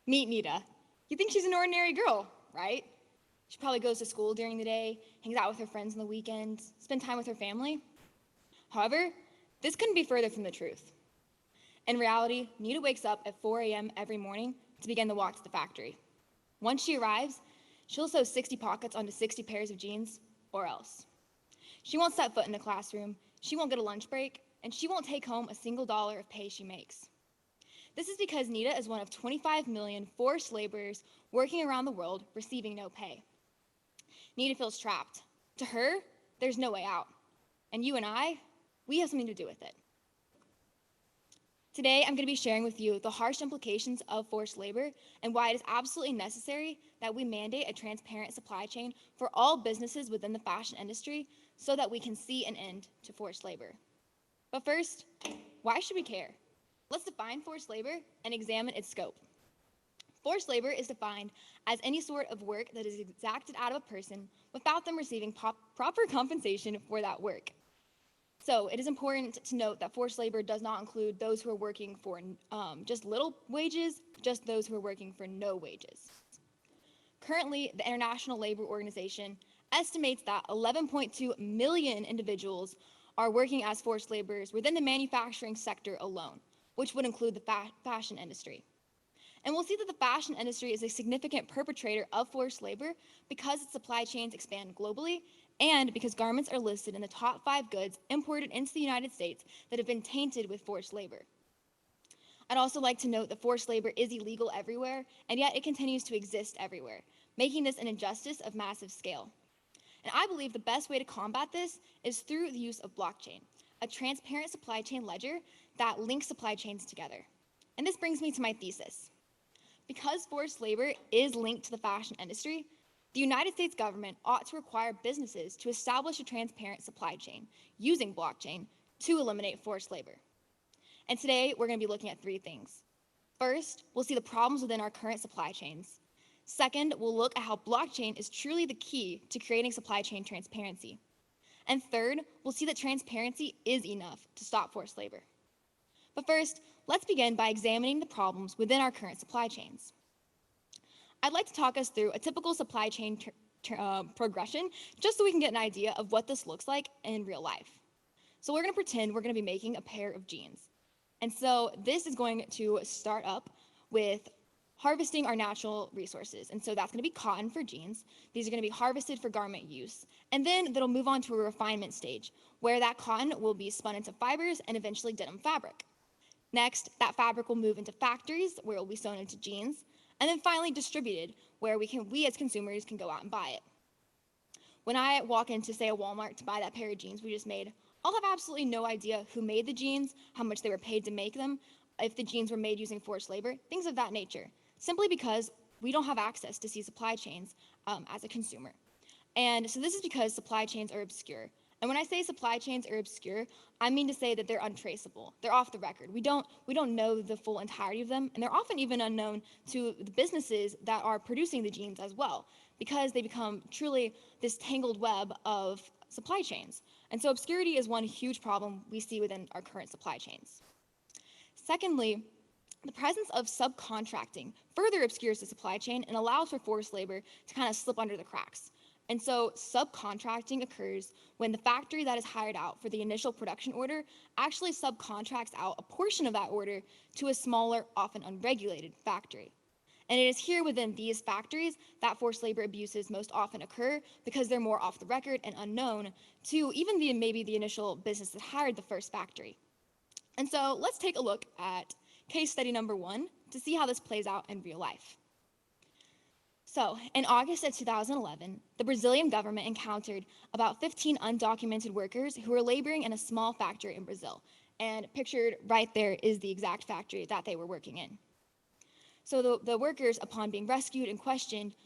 Meet Nita. You think she's an ordinary girl, right? She probably goes to school during the day, hangs out with her friends on the weekends, spend time with her family. However, this couldn't be further from the truth. In reality, Nita wakes up at 4 a.m. every morning to begin the walk to the factory. Once she arrives, she'll sew 60 pockets onto 60 pairs of jeans, or else. She won't set foot in a classroom, she won't get a lunch break, and she won't take home a single dollar of pay she makes. This is because Nita is one of 25 million forced laborers working around the world receiving no pay. Nita feels trapped. To her, there's no way out. And you and I, we have something to do with it. Today, I'm going to be sharing with you the harsh implications of forced labor and why it is absolutely necessary that we mandate a transparent supply chain for all businesses within the fashion industry so that we can see an end to forced labor. But first, why should we care? Let's define forced labor and examine its scope. Forced labor is defined as any sort of work that is exacted out of a person without them receiving proper compensation for that work. So it is important to note that forced labor does not include those who are working for just little wages, just those who are working for no wages. Currently, the International Labor Organization estimates that 11.2 million individuals are working as forced laborers within the manufacturing sector alone, which would include the fashion industry. And we'll see that the fashion industry is a significant perpetrator of forced labor because its supply chains expand globally and because garments are listed in the top 5 goods imported into the United States that have been tainted with forced labor. I'd also like to note that forced labor is illegal everywhere, and yet it continues to exist everywhere, making this an injustice of massive scale. And I believe the best way to combat this is through the use of blockchain, a transparent supply chain ledger that links supply chains together. And this brings me to my thesis. Because forced labor is linked to the fashion industry, the United States government ought to require businesses to establish a transparent supply chain using blockchain to eliminate forced labor. And today, we're going to be looking at 3 things. First, we'll see the problems within our current supply chains. Second, we'll look at how blockchain is truly the key to creating supply chain transparency. And third, we'll see that transparency is enough to stop forced labor. But first, let's begin by examining the problems within our current supply chains. I'd like to talk us through a typical supply chain progression, just so we can get an idea of what this looks like in real life. So we're going to pretend we're going to be making a pair of jeans. And so this is going to start up with harvesting our natural resources. And so that's going to be cotton for jeans. These are going to be harvested for garment use. And then that'll move on to a refinement stage, where that cotton will be spun into fibers and eventually denim fabric. Next, that fabric will move into factories where it will be sewn into jeans, and then finally distributed where we as consumers can go out and buy it. When I walk into, say, a Walmart to buy that pair of jeans we just made, I'll have absolutely no idea who made the jeans, how much they were paid to make them, if the jeans were made using forced labor, things of that nature, simply because we don't have access to see supply chains as a consumer. And so this is because supply chains are obscure. And when I say supply chains are obscure, I mean to say that they're untraceable. They're off the record. We don't know the full entirety of them, and they're often even unknown to the businesses that are producing the jeans as well, because they become truly this tangled web of supply chains. And so obscurity is one huge problem we see within our current supply chains. Secondly, the presence of subcontracting further obscures the supply chain and allows for forced labor to kind of slip under the cracks. And so subcontracting occurs when the factory that is hired out for the initial production order actually subcontracts out a portion of that order to a smaller, often unregulated factory. And it is here within these factories that forced labor abuses most often occur because they're more off the record and unknown to even maybe the initial business that hired the first factory. And so let's take a look at case study number 1 to see how this plays out in real life. So, in August of 2011, the Brazilian government encountered about 15 undocumented workers who were laboring in a small factory in Brazil. And pictured right there is the exact factory that they were working in. So the workers, upon being rescued and questioned,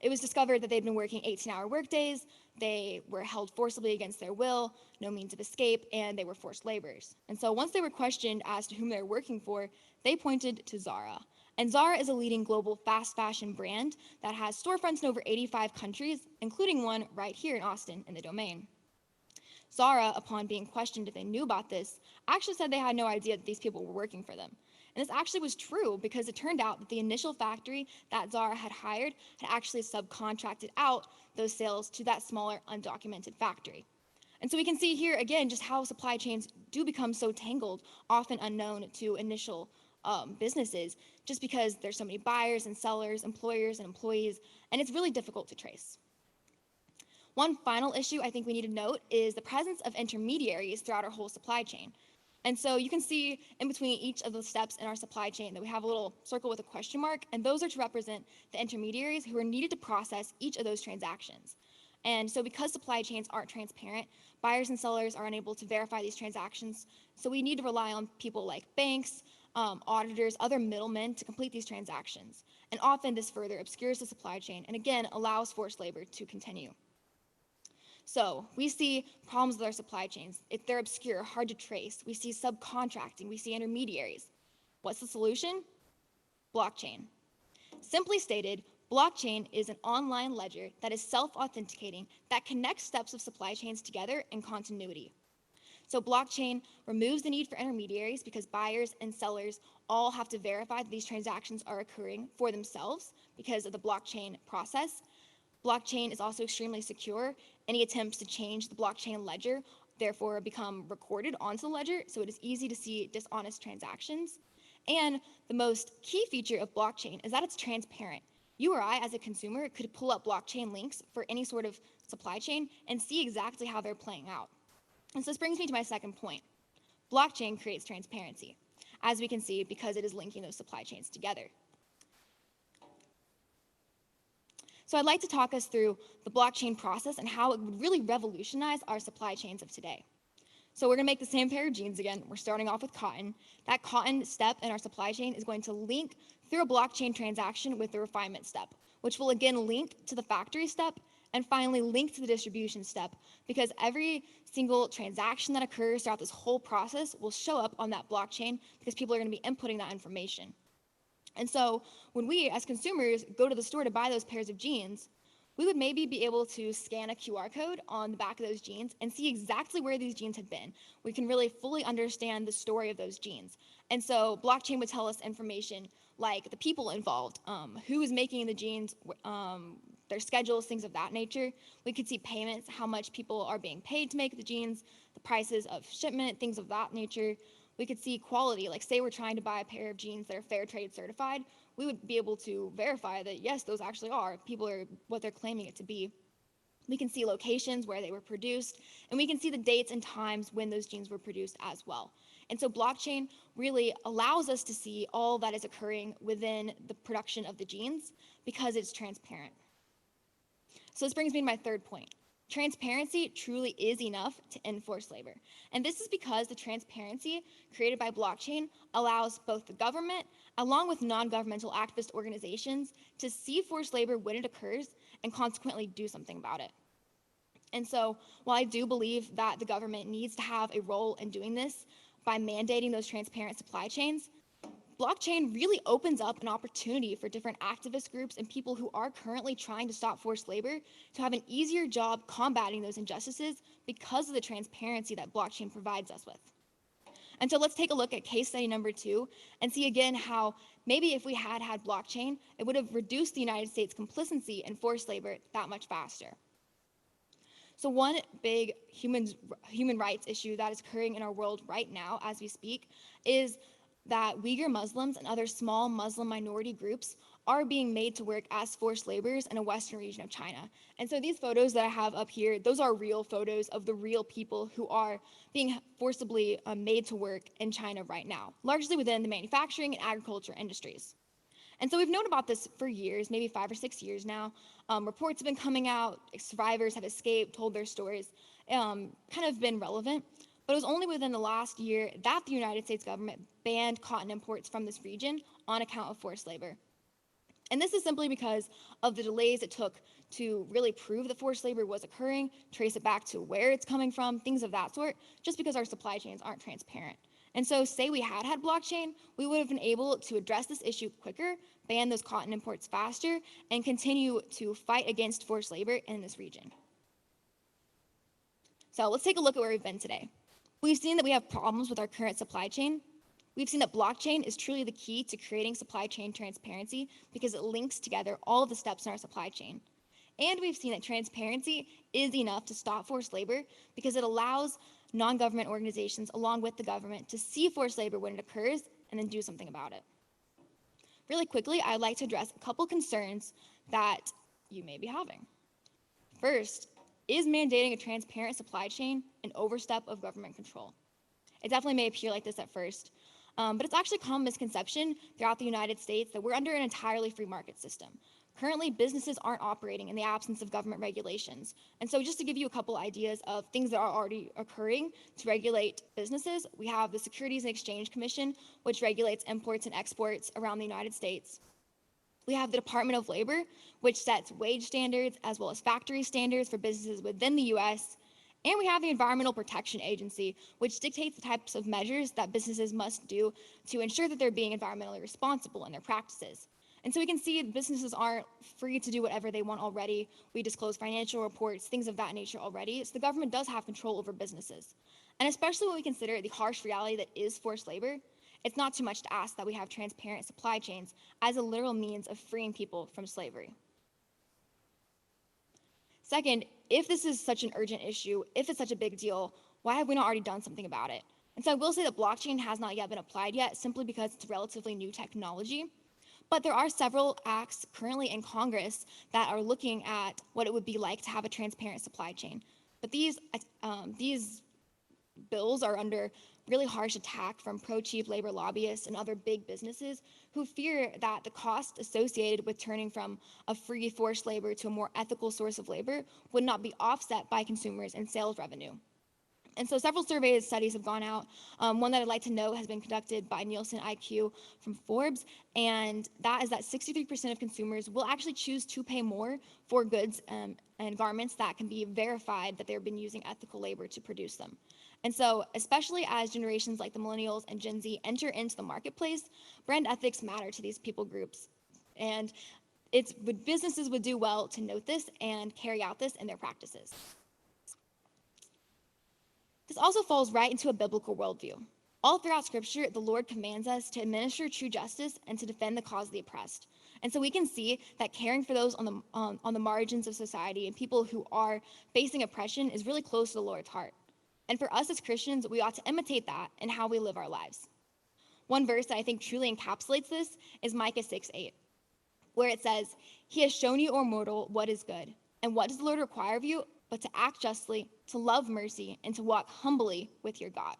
it was discovered that they'd been working 18-hour workdays, they were held forcibly against their will, no means of escape, and they were forced laborers. And so once they were questioned as to whom they were working for, they pointed to Zara. And Zara is a leading global fast fashion brand that has storefronts in over 85 countries, including one right here in Austin in the Domain. Zara, upon being questioned if they knew about this, actually said they had no idea that these people were working for them. And this actually was true because it turned out that the initial factory that Zara had hired had actually subcontracted out those sales to that smaller, undocumented factory. And so we can see here again just how supply chains do become so tangled, often unknown to initial businesses, just because there's so many buyers and sellers, employers and employees, and it's really difficult to trace. One final issue I think we need to note is the presence of intermediaries throughout our whole supply chain. And so you can see in between each of the steps in our supply chain that we have a little circle with a question mark, and those are to represent the intermediaries who are needed to process each of those transactions. And so because supply chains aren't transparent, buyers and sellers are unable to verify these transactions. So we need to rely on people like banks, auditors, other middlemen to complete these transactions. And often this further obscures the supply chain and again allows forced labor to continue. So we see problems with our supply chains. If they're obscure, hard to trace. We see subcontracting, we see intermediaries. What's the solution? Blockchain. Simply stated, blockchain is an online ledger that is self-authenticating that connects steps of supply chains together in continuity. So blockchain removes the need for intermediaries because buyers and sellers all have to verify that these transactions are occurring for themselves because of the blockchain process. Blockchain is also extremely secure. Any attempts to change the blockchain ledger therefore become recorded onto the ledger, so it is easy to see dishonest transactions. And the most key feature of blockchain is that it's transparent. You or I, as a consumer, could pull up blockchain links for any sort of supply chain and see exactly how they're playing out. And so this brings me to my second point. Blockchain creates transparency, as we can see, because it is linking those supply chains together. So I'd like to talk us through the blockchain process and how it would really revolutionize our supply chains of today. So we're gonna make the same pair of jeans again. We're starting off with cotton. That cotton step in our supply chain is going to link through a blockchain transaction with the refinement step, which will again link to the factory step and finally link to the distribution step, because every single transaction that occurs throughout this whole process will show up on that blockchain because people are gonna be inputting that information. And so when we, as consumers, go to the store to buy those pairs of jeans, we would maybe be able to scan a QR code on the back of those jeans and see exactly where these jeans had been. We can really fully understand the story of those jeans. And so blockchain would tell us information like the people involved, who is making the jeans, their schedules, things of that nature. We could see payments, how much people are being paid to make the jeans, the prices of shipment, things of that nature. We could see quality, like say we're trying to buy a pair of jeans that are fair trade certified, we would be able to verify that yes, those actually are, people are what they're claiming it to be. We can see locations where they were produced, and we can see the dates and times when those jeans were produced as well. And so blockchain really allows us to see all that is occurring within the production of the jeans because it's transparent. So this brings me to my third point. Transparency truly is enough to end forced labor. And this is because the transparency created by blockchain allows both the government, along with non-governmental activist organizations, to see forced labor when it occurs and consequently do something about it. And so while I do believe that the government needs to have a role in doing this by mandating those transparent supply chains, blockchain really opens up an opportunity for different activist groups and people who are currently trying to stop forced labor to have an easier job combating those injustices because of the transparency that blockchain provides us with. And so let's take a look at case study number 2 and see again how maybe if we had had blockchain, it would have reduced the United States' complicity in forced labor that much faster. So one big human rights issue that is occurring in our world right now as we speak is that Uyghur Muslims and other small Muslim minority groups are being made to work as forced laborers in a western region of China. And so these photos that I have up here, those are real photos of the real people who are being forcibly made to work in China right now, largely within the manufacturing and agriculture industries. And so we've known about this for years, maybe 5 or 6 years now. Reports have been coming out, survivors have escaped, told their stories, kind of been relevant. But it was only within the last year that the United States government banned cotton imports from this region on account of forced labor. And this is simply because of the delays it took to really prove that forced labor was occurring, trace it back to where it's coming from, things of that sort, just because our supply chains aren't transparent. And so say we had had blockchain, we would have been able to address this issue quicker, ban those cotton imports faster, and continue to fight against forced labor in this region. So let's take a look at where we've been today. We've seen that we have problems with our current supply chain, We've seen that blockchain is truly the key to creating supply chain transparency because it links together all of the steps in our supply chain. And we've seen that transparency is enough to stop forced labor because it allows non-government organizations along with the government to see forced labor when it occurs and then do something about it. Really quickly, I'd like to address a couple concerns that you may be having. First, is mandating a transparent supply chain an overstep of government control? It definitely may appear like this at first, but it's actually a common misconception throughout the United States that we're under an entirely free market system. Currently, businesses aren't operating in the absence of government regulations. And so just to give you a couple ideas of things that are already occurring to regulate businesses, we have the Securities and Exchange Commission, which regulates imports and exports around the United States. We have the Department of Labor, which sets wage standards as well as factory standards for businesses within the US. And we have the Environmental Protection Agency, which dictates the types of measures that businesses must do to ensure that they're being environmentally responsible in their practices. And so we can see businesses aren't free to do whatever they want already. We disclose financial reports, things of that nature already. So the government does have control over businesses. And especially when we consider the harsh reality that is forced labor, it's not too much to ask that we have transparent supply chains as a literal means of freeing people from slavery. Second, if this is such an urgent issue, if it's such a big deal, why have we not already done something about it? And so I will say that blockchain has not yet been applied yet, simply because it's relatively new technology. But there are several acts currently in Congress that are looking at what it would be like to have a transparent supply chain. But these bills are under really harsh attack from pro-cheap labor lobbyists and other big businesses who fear that the cost associated with turning from a free forced labor to a more ethical source of labor would not be offset by consumers and sales revenue. And so several surveys studies have gone out. One that I'd like to note has been conducted by Nielsen IQ from Forbes, and that is that 63% of consumers will actually choose to pay more for goods and garments that can be verified that they've been using ethical labor to produce them. And so, especially as generations like the millennials and Gen Z enter into the marketplace, brand ethics matter to these people groups. And businesses would do well to note this and carry out this in their practices. This also falls right into a biblical worldview. All throughout Scripture, the Lord commands us to administer true justice and to defend the cause of the oppressed. And so we can see that caring for those on the margins of society and people who are facing oppression is really close to the Lord's heart. And for us as Christians, we ought to imitate that in how we live our lives. One verse that I think truly encapsulates this is Micah 6:8, where it says, "He has shown you, O mortal, what is good. And what does the Lord require of you but to act justly, to love mercy, and to walk humbly with your God?"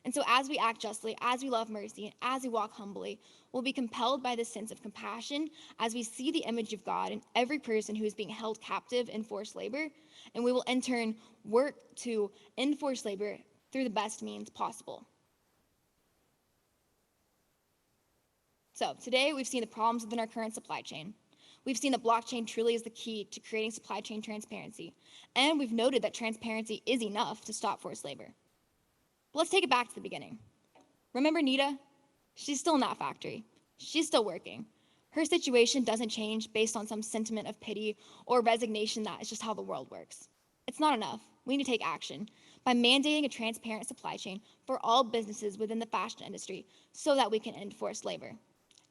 And so as we act justly, as we love mercy, and as we walk humbly, we'll be compelled by this sense of compassion as we see the image of God in every person who is being held captive in forced labor, and we will in turn work to end forced labor through the best means possible. So today we've seen the problems within our current supply chain. We've seen that blockchain truly is the key to creating supply chain transparency, and we've noted that transparency is enough to stop forced labor. But let's take it back to the beginning. Remember Nita? She's still in that factory. She's still working. Her situation doesn't change based on some sentiment of pity or resignation that is just how the world works. It's not enough. We need to take action by mandating a transparent supply chain for all businesses within the fashion industry so that we can end forced labor.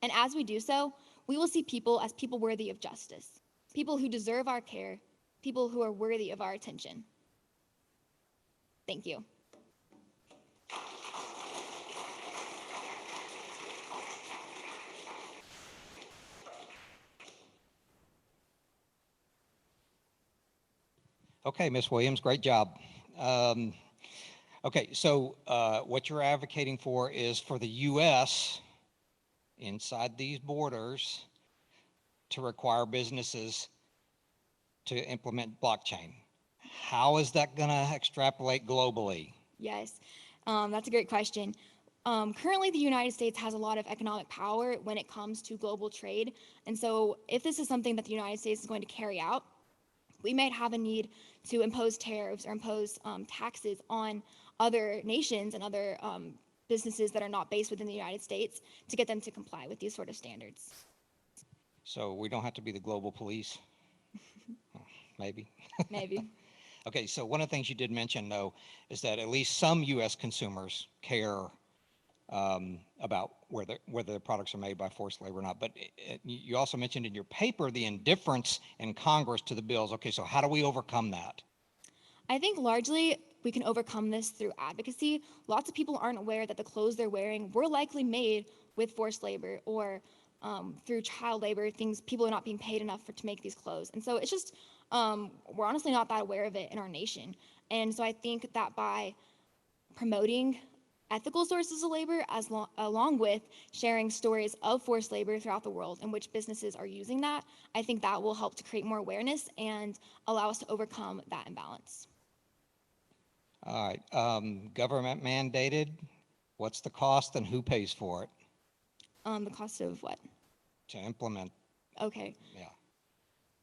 And as we do so, we will see people as people worthy of justice, people who deserve our care, people who are worthy of our attention. Thank you. Okay, Ms. Williams, great job. Okay, so what you're advocating for is for the U.S. inside these borders to require businesses to implement blockchain. How is that going to extrapolate globally? Yes, that's a great question. Currently, the United States has a lot of economic power when it comes to global trade. And so if this is something that the United States is going to carry out, we might have a need to impose tariffs or impose taxes on other nations and other businesses that are not based within the United States to get them to comply with these sort of standards. So we don't have to be the global police? Maybe. Maybe. Okay, so one of the things you did mention, though, is that at least some U.S. consumers care about whether the products are made by forced labor or not. But you also mentioned in your paper the indifference in Congress to the bills. Okay, so how do we overcome that? I think largely we can overcome this through advocacy. Lots of people aren't aware that the clothes they're wearing were likely made with forced labor or through child labor, things people are not being paid enough to make these clothes. And so it's just, we're honestly not that aware of it in our nation. And so I think that by promoting ethical sources of labor along with sharing stories of forced labor throughout the world in which businesses are using that, I think that will help to create more awareness and allow us to overcome that imbalance. All right, government mandated. What's the cost and who pays for it The cost of what? to implement? Okay. Yeah.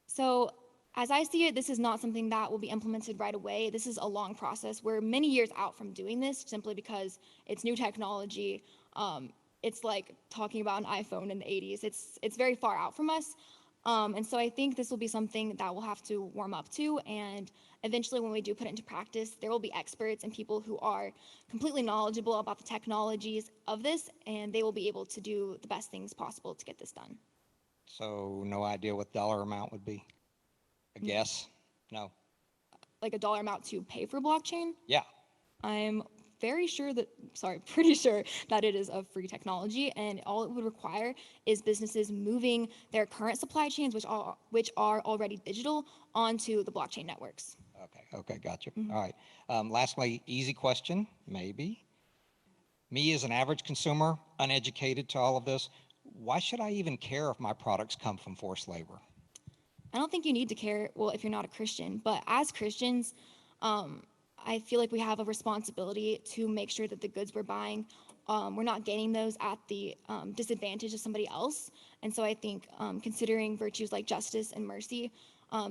So, as I see it, this is not something that will be implemented right away. This is a long process. We're many years out from doing this simply because it's new technology. It's like talking about an iPhone in the 80s. It's very far out from us. And so I think this will be something that we'll have to warm up to. And eventually, when we do put it into practice, there will be experts and people who are completely knowledgeable about the technologies of this, and they will be able to do the best things possible to get this done. So no idea what dollar amount would be? A guess? No. Like a dollar amount to pay for blockchain. Yeah. I'm pretty sure that it is a free technology, and all it would require is businesses moving their current supply chains, which are already digital, onto the blockchain networks. Okay, gotcha. All right. Lastly, easy question, maybe. Me as an average consumer, uneducated to all of this, why should I even care if my products come from forced labor? I don't think you need to care, well, if you're not a Christian, but as Christians, um, I feel like we have a responsibility to make sure that the goods we're buying, we're not getting those at the disadvantage of somebody else. And so I think considering virtues like justice and mercy,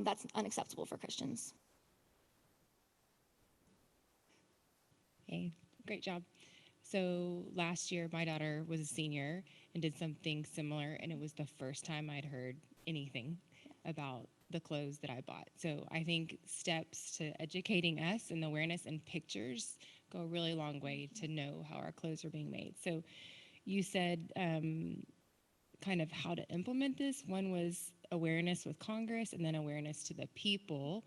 that's unacceptable for Christians. Hey, great job. So last year, my daughter was a senior and did something similar, and it was the first time I'd heard anything about the clothes that I bought. So I think steps to educating us and the awareness and pictures go a really long way to know how our clothes are being made. So you said kind of how to implement this. One was awareness with Congress, and then awareness to the people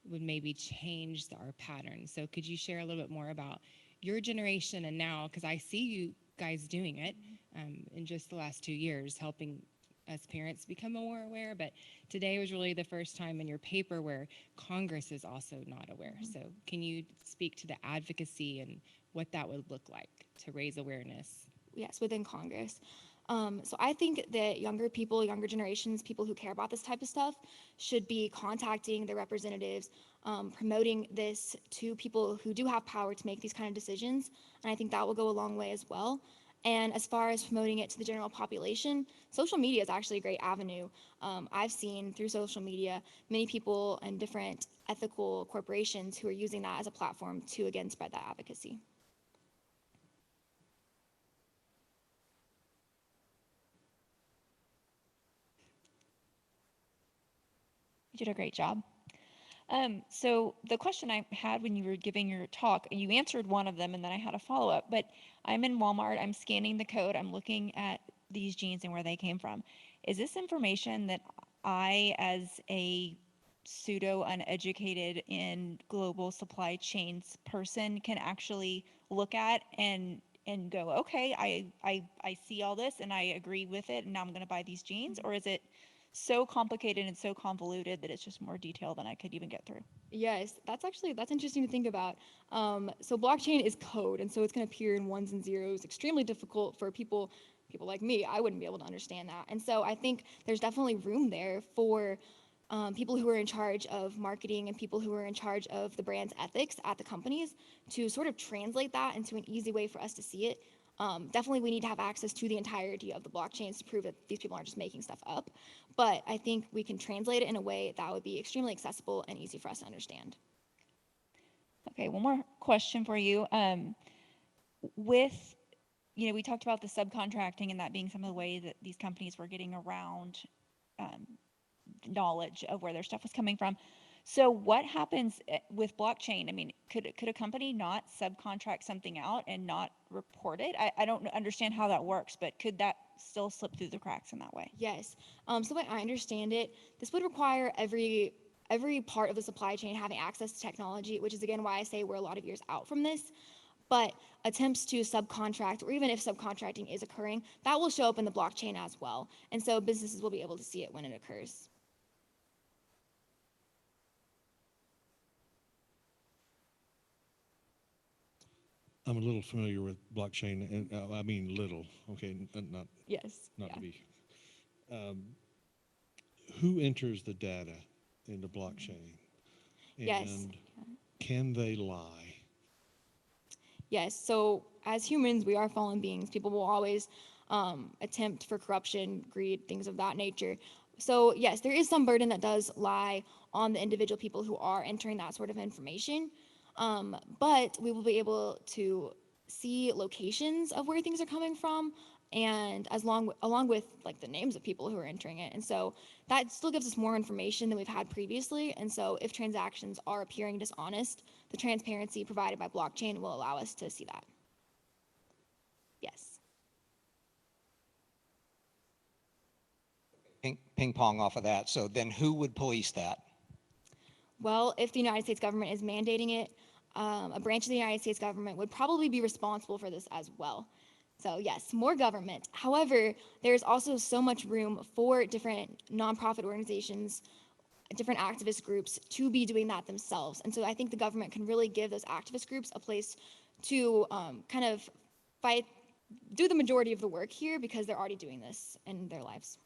would maybe change our pattern. So could you share a little bit more about your generation and now, because I see you guys doing it in just the last 2 years, helping us parents become more aware, but today was really the first time in your paper where Congress is also not aware. So can you speak to the advocacy and what that would look like to raise awareness? Yes, within Congress. So I think that younger people, younger generations, people who care about this type of stuff should be contacting their representatives, promoting this to people who do have power to make these kind of decisions. And I think that will go a long way as well. And as far as promoting it to the general population, social media is actually a great avenue. I've seen through social media many people and different ethical corporations who are using that as a platform to, again, spread that advocacy. You did a great job. So the question I had when you were giving your talk, you answered one of them, and then I had a follow-up. But I'm in Walmart. I'm scanning the code. I'm looking at these jeans and where they came from. Is this information that I, as a pseudo uneducated in global supply chains person, can actually look at and go, okay, I see all this and I agree with it, and now I'm going to buy these jeans? Or is it so complicated and so convoluted that it's just more detail than I could even get through? Yes, that's interesting to think about. So blockchain is code, and so it's going to appear in ones and zeros. Extremely difficult for people like me. I wouldn't be able to understand that. And so I think there's definitely room there for people who are in charge of marketing and people who are in charge of the brand's ethics at the companies to sort of translate that into an easy way for us to see it. Definitely, we need to have access to the entirety of the blockchains to prove that these people aren't just making stuff up. But I think we can translate it in a way that would be extremely accessible and easy for us to understand. Okay, one more question for you. With, we talked about the subcontracting and that being some of the ways that these companies were getting around knowledge of where their stuff was coming from. So what happens with blockchain? I mean, could a company not subcontract something out and not report it? I don't understand how that works, but could that still slip through the cracks in that way? Yes. So the way I understand it, this would require every part of the supply chain having access to technology, which is again why I say we're a lot of years out from this. But attempts to subcontract, or even if subcontracting is occurring, that will show up in the blockchain as well. And so businesses will be able to see it when it occurs. I'm a little familiar with blockchain, and I mean little. Okay, not Yes. not Yeah. to be. Um, who enters the data in the blockchain, Yes. and can they lie? Yes. So as humans, we are fallen beings. People will always attempt for corruption, greed, things of that nature. So yes, there is some burden that does lie on the individual people who are entering that sort of information. But we will be able to see locations of where things are coming from, and along with like the names of people who are entering it. And so that still gives us more information than we've had previously. And so if transactions are appearing dishonest, the transparency provided by blockchain will allow us to see that. Yes. Ping pong off of that. So then who would police that? Well, if the United States government is mandating it, a branch of the United States government would probably be responsible for this as well. So, yes, more government. However, there's also so much room for different nonprofit organizations, different activist groups to be doing that themselves. And so I think the government can really give those activist groups a place to kind of fight, do the majority of the work here because they're already doing this in their lives.